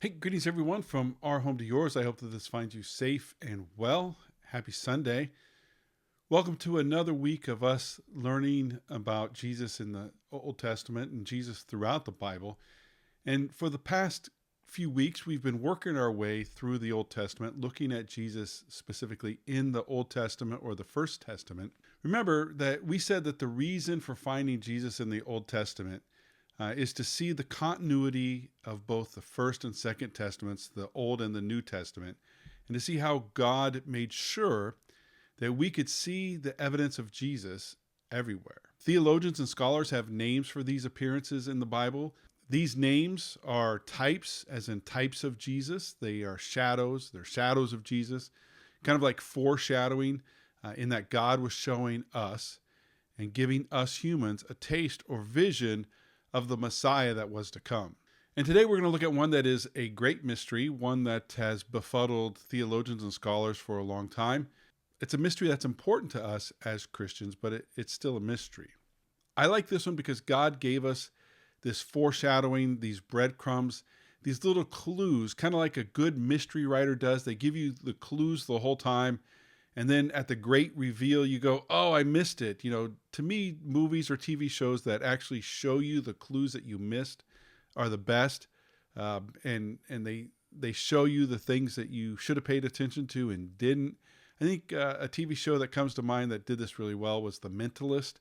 Hey, greetings everyone from our home to yours. I hope that this finds you safe and well. Happy Sunday. Welcome to another week of us learning about Jesus in the Old Testament and Jesus throughout the Bible. And for the past few weeks, we've been working our way through the Old Testament, looking at Jesus specifically in the Old Testament or the First Testament. Remember that we said that the reason for finding Jesus in the Old Testament is to see the continuity of both the First and Second Testaments, the Old and the New Testament, and to see how God made sure that we could see the evidence of Jesus everywhere. Theologians and scholars have names for these appearances in the Bible. These names are types, as in types of Jesus. They are shadows. They're shadows of Jesus, kind of like foreshadowing in that God was showing us and giving us humans a taste or vision of the Messiah that was to come. And today we're going to look at one that is a great mystery, one that has befuddled theologians and scholars for a long time. It's a mystery that's important to us as Christians, but it's still a mystery. I like this one because God gave us this foreshadowing, these breadcrumbs, these little clues, kind of like a good mystery writer does. They give you the clues the whole time. And then at the great reveal, you go, oh, I missed it. You know, to me, movies or TV shows that actually show you the clues that you missed are the best. And they show you the things that you should have paid attention to and didn't. I think a TV show that comes to mind that did this really well was The Mentalist.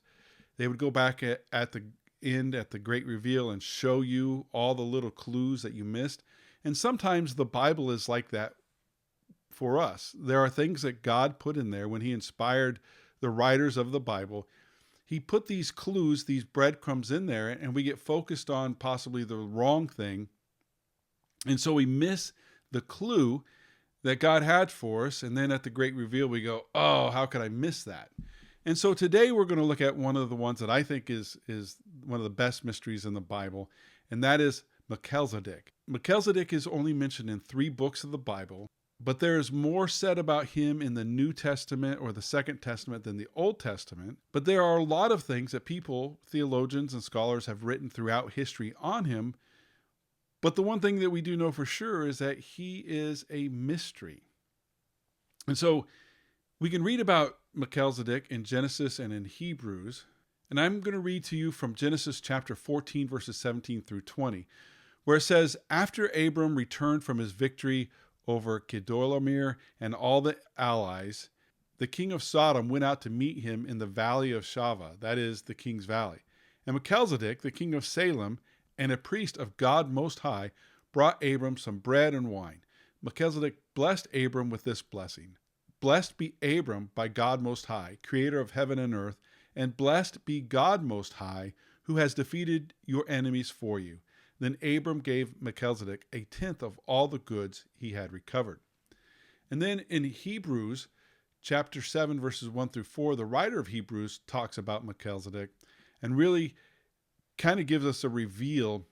They would go back at the end, at the great reveal, and show you all the little clues that you missed. And sometimes the Bible is like that for us. There are things that God put in there when he inspired the writers of the Bible. He put these clues, these breadcrumbs in there, and we get focused on possibly the wrong thing. And so we miss the clue that God had for us. And then at the great reveal, we go, oh, how could I miss that? And so today we're going to look at one of the ones that I think is one of the best mysteries in the Bible, and that is Melchizedek. Melchizedek is only mentioned in 3 books of the Bible. But there is more said about him in the New Testament or the Second Testament than the Old Testament. But there are a lot of things that people, theologians and scholars, have written throughout history on him. But the one thing that we do know for sure is that he is a mystery. And so we can read about Melchizedek in Genesis and in Hebrews. And I'm going to read to you from Genesis chapter 14, verses 17 through 20, where it says, after Abram returned from his victory over Kedorlaomer and all the allies, the king of Sodom went out to meet him in the valley of Shaveh, that is, the king's valley. And Melchizedek, the king of Salem, and a priest of God Most High, brought Abram some bread and wine. Melchizedek blessed Abram with this blessing. Blessed be Abram by God Most High, creator of heaven and earth, and blessed be God Most High, who has defeated your enemies for you. Then Abram gave Melchizedek a tenth of all the goods he had recovered. And then in Hebrews chapter 7, verses 1 through 4, the writer of Hebrews talks about Melchizedek and really kind of gives us a reveal,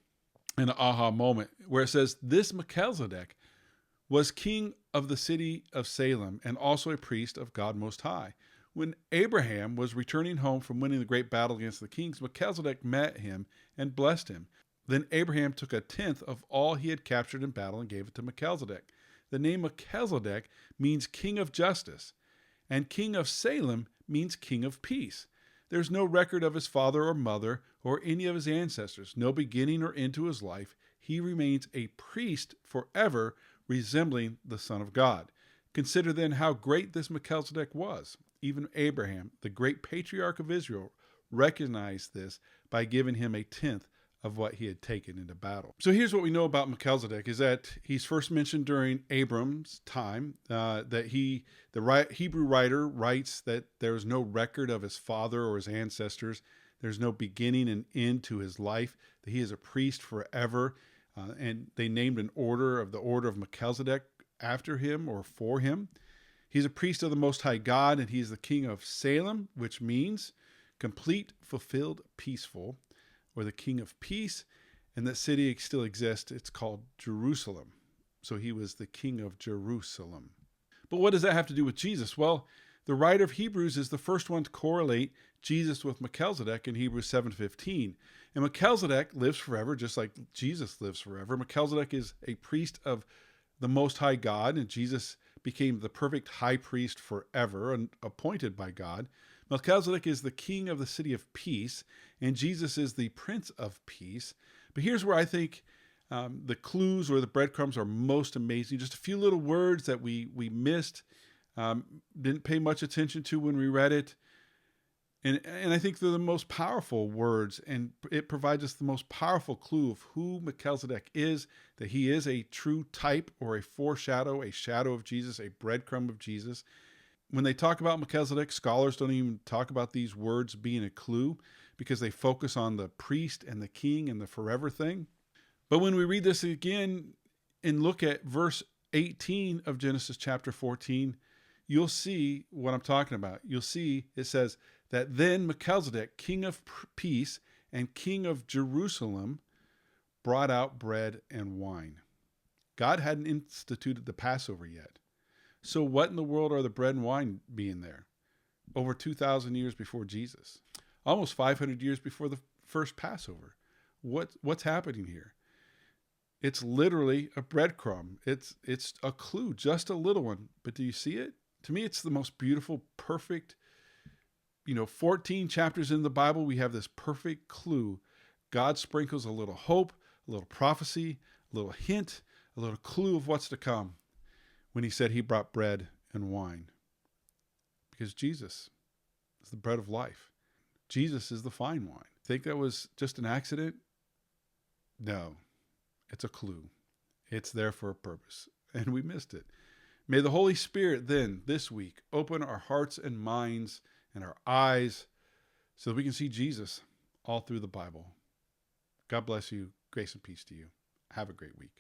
an aha moment, where it says, this Melchizedek was king of the city of Salem and also a priest of God Most High. When Abraham was returning home from winning the great battle against the kings, Melchizedek met him and blessed him. Then Abraham took a tenth of all he had captured in battle and gave it to Melchizedek. The name Melchizedek means king of justice, and king of Salem means king of peace. There's no record of his father or mother or any of his ancestors, no beginning or end to his life. He remains a priest forever, resembling the Son of God. Consider then how great this Melchizedek was. Even Abraham, the great patriarch of Israel, recognized this by giving him a tenth of what he had taken into battle. So here's what we know about Melchizedek is that he's first mentioned during Abram's time, that the Hebrew writer writes that there's no record of his father or his ancestors. There's no beginning and end to his life, that he is a priest forever. And they named the order of Melchizedek after him or for him. He's a priest of the Most High God, and he's the king of Salem, which means complete, fulfilled, peaceful, or the king of peace, and that city still exists. It's called Jerusalem. So he was the king of Jerusalem. But what does that have to do with Jesus? Well, the writer of Hebrews is the first one to correlate Jesus with Melchizedek in Hebrews 7:15. And Melchizedek lives forever, just like Jesus lives forever. Melchizedek is a priest of the Most High God, and Jesus became the perfect high priest forever and appointed by God. Melchizedek is the king of the city of peace, and Jesus is the prince of peace. But here's where I think the clues or the breadcrumbs are most amazing. Just a few little words that we missed, didn't pay much attention to when we read it. And I think they're the most powerful words, and it provides us the most powerful clue of who Melchizedek is, that he is a true type or a foreshadow, a shadow of Jesus, a breadcrumb of Jesus. When they talk about Melchizedek, scholars don't even talk about these words being a clue because they focus on the priest and the king and the forever thing. But when we read this again and look at verse 18 of Genesis chapter 14, you'll see what I'm talking about. You'll see it says that then Melchizedek, king of peace and king of Jerusalem, brought out bread and wine. God hadn't instituted the Passover yet. So what in the world are the bread and wine being there? Over 2,000 years before Jesus. Almost 500 years before the first Passover. What's happening here? It's literally a breadcrumb. It's a clue, just a little one. But do you see it? To me, it's the most beautiful, perfect, 14 chapters in the Bible, we have this perfect clue. God sprinkles a little hope, a little prophecy, a little hint, a little clue of what's to come when he said he brought bread and wine. Because Jesus is the bread of life. Jesus is the fine wine. Think that was just an accident? No, it's a clue. It's there for a purpose, and we missed it. May the Holy Spirit then, this week, open our hearts and minds and our eyes so that we can see Jesus all through the Bible. God bless you. Grace and peace to you. Have a great week.